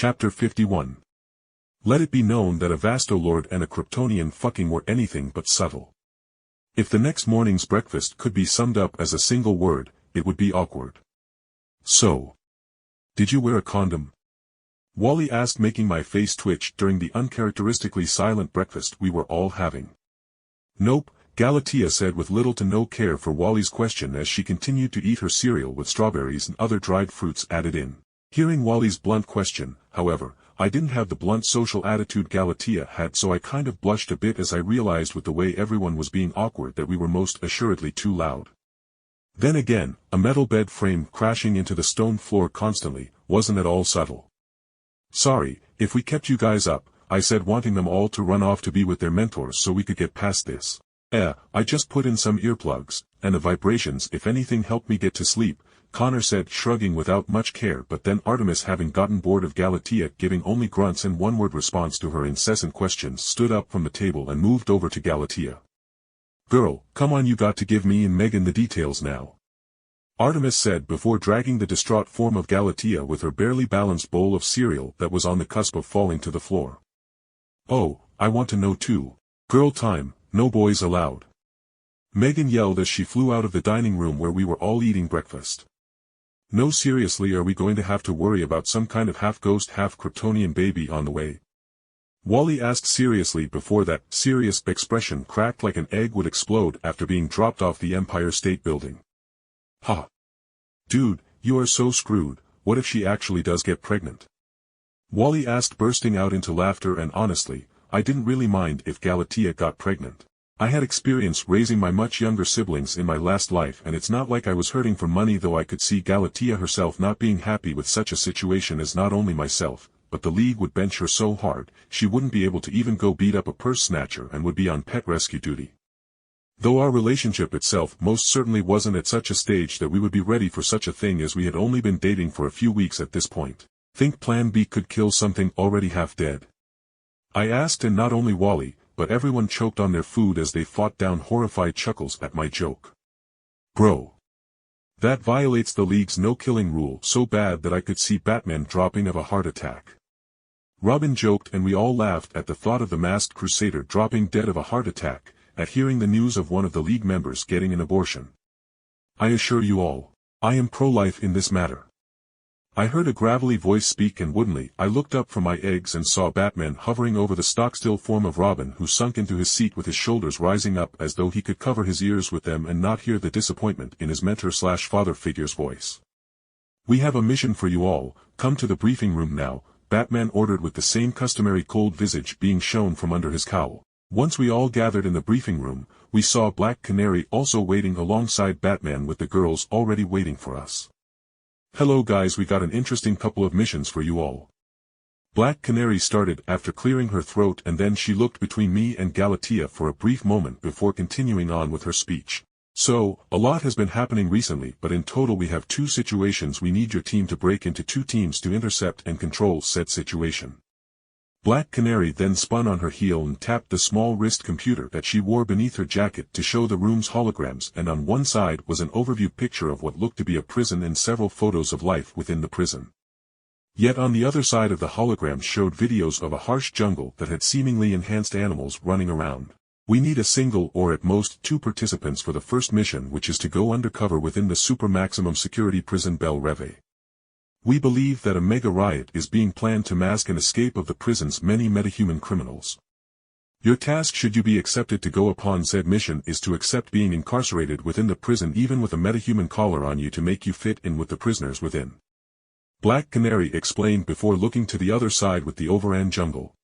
Chapter 51. Let it be known that a Vasto Lorde and a Kryptonian fucking were anything but subtle. If the next morning's breakfast could be summed up as a single word, it would be awkward. So, did you wear a condom? Wally asked, making my face twitch during the uncharacteristically silent breakfast we were all having. Nope, Galatea said with little to no care for Wally's question as she continued to eat her cereal with strawberries and other dried fruits added in. Hearing Wally's blunt question, however, I didn't have the blunt social attitude Galatea had, so I kind of blushed a bit as I realized with the way everyone was being awkward that we were most assuredly too loud. Then again, a metal bed frame crashing into the stone floor constantly wasn't at all subtle. Sorry, if we kept you guys up, I said, wanting them all to run off to be with their mentors so we could get past this. I just put in some earplugs, and the vibrations if anything helped me get to sleep, Connor said, shrugging without much care. But then Artemis, having gotten bored of Galatea giving only grunts and one-word response to her incessant questions, stood up from the table and moved over to Galatea. Girl, come on, you got to give me and Megan the details now. Artemis said before dragging the distraught form of Galatea with her barely balanced bowl of cereal that was on the cusp of falling to the floor. Oh, I want to know too. Girl time, no boys allowed. Megan yelled as she flew out of the dining room where we were all eating breakfast. No, seriously, are we going to have to worry about some kind of half-ghost half-Kryptonian baby on the way? Wally asked seriously before that serious expression cracked like an egg would explode after being dropped off the Empire State Building. Ha! Dude, you are so screwed. What if she actually does get pregnant? Wally asked, bursting out into laughter, and honestly, I didn't really mind if Galatea got pregnant. I had experience raising my much younger siblings in my last life, and it's not like I was hurting for money, though I could see Galatea herself not being happy with such a situation, as not only myself, but the league would bench her so hard, she wouldn't be able to even go beat up a purse snatcher and would be on pet rescue duty. Though our relationship itself most certainly wasn't at such a stage that we would be ready for such a thing, as we had only been dating for a few weeks at this point. Think Plan B could kill something already half dead? I asked, and not only Wally, but everyone choked on their food as they fought down horrified chuckles at my joke. Bro. That violates the league's no-killing rule so bad that I could see Batman dropping of a heart attack. Robin joked, and we all laughed at the thought of the masked crusader dropping dead of a heart attack at hearing the news of one of the league members getting an abortion. I assure you all, I am pro-life in this matter. I heard a gravelly voice speak, and woodenly I looked up from my eggs and saw Batman hovering over the stock-still form of Robin, who sunk into his seat with his shoulders rising up as though he could cover his ears with them and not hear the disappointment in his mentor/father figure's voice. We have a mission for you all, come to the briefing room now, Batman ordered, with the same customary cold visage being shown from under his cowl. Once we all gathered in the briefing room, we saw Black Canary also waiting alongside Batman with the girls already waiting for us. Hello guys, we got an interesting couple of missions for you all. Black Canary started after clearing her throat, and then she looked between me and Galatea for a brief moment before continuing on with her speech. So, a lot has been happening recently, but in total we have 2 situations we need your team to break into 2 teams to intercept and control said situation. Black Canary then spun on her heel and tapped the small wrist computer that she wore beneath her jacket to show the room's holograms, and on one side was an overview picture of what looked to be a prison and several photos of life within the prison. Yet on the other side of the holograms showed videos of a harsh jungle that had seemingly enhanced animals running around. We need a single or at most 2 participants for the first mission, which is to go undercover within the super maximum security prison Belle Reve. We believe that a mega riot is being planned to mask an escape of the prison's many metahuman criminals. Your task, should you be accepted to go upon said mission, is to accept being incarcerated within the prison, even with a metahuman collar on you to make you fit in with the prisoners within. Black Canary explained before looking to the other side with the overran jungle.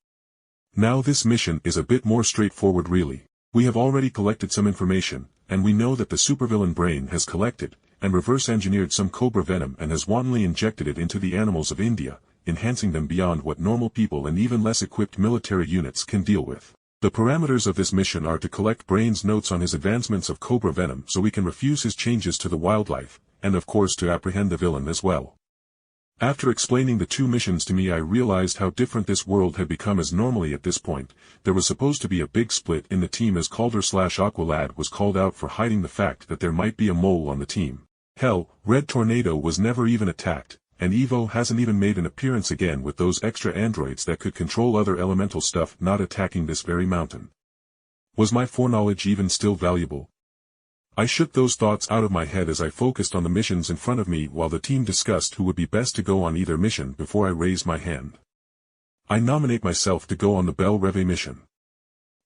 Now this mission is a bit more straightforward really. We have already collected some information, and we know that the supervillain Brain has collected and reverse-engineered some cobra venom and has wantonly injected it into the animals of India, enhancing them beyond what normal people and even less equipped military units can deal with. The parameters of this mission are to collect Brain's notes on his advancements of cobra venom so we can refuse his changes to the wildlife, and of course to apprehend the villain as well. After explaining the 2 missions to me, I realized how different this world had become, as normally at this point, there was supposed to be a big split in the team, as Calder/Aqualad was called out for hiding the fact that there might be a mole on the team. Hell, Red Tornado was never even attacked, and Evo hasn't even made an appearance again with those extra androids that could control other elemental stuff not attacking this very mountain. Was my foreknowledge even still valuable? I shook those thoughts out of my head as I focused on the missions in front of me while the team discussed who would be best to go on either mission before I raised my hand. I nominate myself to go on the Belle Reve mission.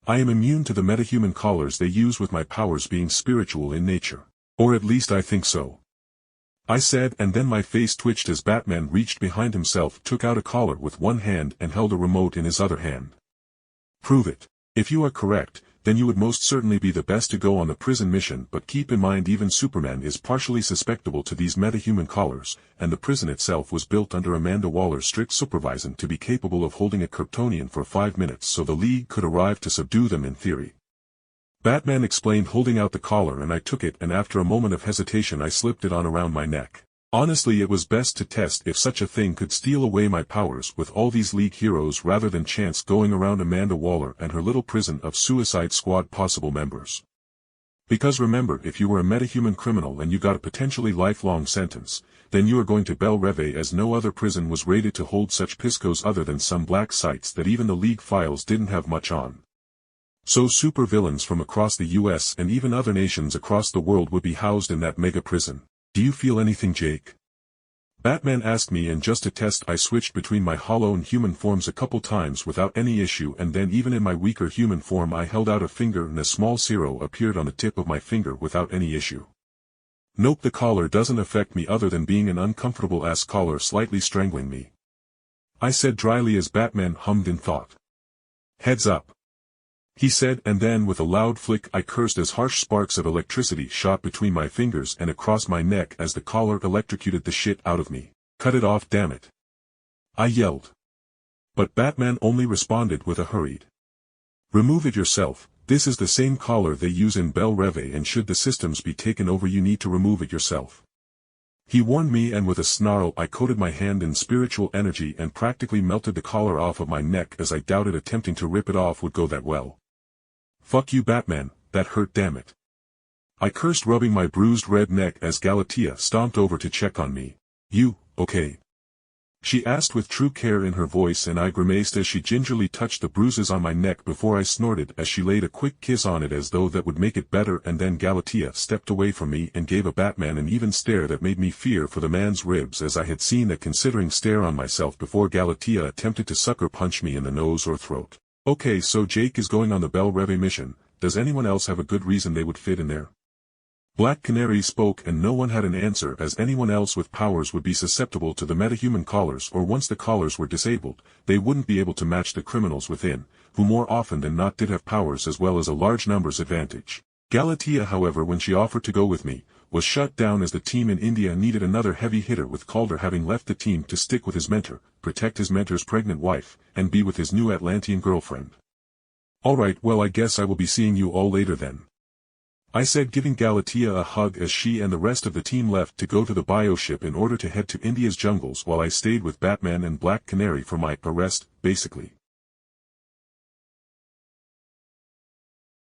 I am immune to the metahuman collars they use with my powers being spiritual in nature. Or at least I think so. I said, and then my face twitched as Batman reached behind himself, took out a collar with one hand and held a remote in his other hand. Prove it. If you are correct, then you would most certainly be the best to go on the prison mission, but keep in mind even Superman is partially susceptible to these metahuman collars, and the prison itself was built under Amanda Waller's strict supervision to be capable of holding a Kryptonian for 5 minutes so the League could arrive to subdue them in theory. Batman explained, holding out the collar, and I took it, and after a moment of hesitation I slipped it on around my neck. Honestly, it was best to test if such a thing could steal away my powers with all these League heroes rather than chance going around Amanda Waller and her little prison of Suicide Squad possible members. Because remember, if you were a metahuman criminal and you got a potentially lifelong sentence, then you are going to Belle Reve, as no other prison was rated to hold such piscos other than some black sites that even the League files didn't have much on. So supervillains from across the US and even other nations across the world would be housed in that mega prison. Do you feel anything, Jake? Batman asked me, and just to test I switched between my hollow and human forms a couple times without any issue, and then even in my weaker human form I held out a finger and a small zero appeared on the tip of my finger without any issue. Nope, the collar doesn't affect me other than being an uncomfortable ass collar slightly strangling me. I said dryly as Batman hummed in thought. Heads up, he said, and then with a loud flick I cursed as harsh sparks of electricity shot between my fingers and across my neck as the collar electrocuted the shit out of me. Cut it off, damn it, I yelled. But Batman only responded with a hurried, remove it yourself, this is the same collar they use in Belle Reve, and should the systems be taken over you need to remove it yourself. He warned me, and with a snarl I coated my hand in spiritual energy and practically melted the collar off of my neck, as I doubted attempting to rip it off would go that well. Fuck you, Batman, that hurt, damn it, I cursed, rubbing my bruised red neck as Galatea stomped over to check on me. You, okay? She asked with true care in her voice, and I grimaced as she gingerly touched the bruises on my neck before I snorted as she laid a quick kiss on it as though that would make it better, and then Galatea stepped away from me and gave a Batman an even stare that made me fear for the man's ribs, as I had seen that considering stare on myself before Galatea attempted to sucker punch me in the nose or throat. Okay, so Jake is going on the Belle Reve mission. Does anyone else have a good reason they would fit in there? Black Canary spoke, and no one had an answer, as anyone else with powers would be susceptible to the metahuman collars, or once the collars were disabled, they wouldn't be able to match the criminals within, who more often than not did have powers as well as a large numbers advantage. Galatea, however, when she offered to go with me, was shut down as the team in India needed another heavy hitter, with Calder having left the team to stick with his mentor, protect his mentor's pregnant wife, and be with his new Atlantean girlfriend. Alright, well, I guess I will be seeing you all later then, I said, giving Galatea a hug as she and the rest of the team left to go to the bioship in order to head to India's jungles, while I stayed with Batman and Black Canary for my arrest, basically.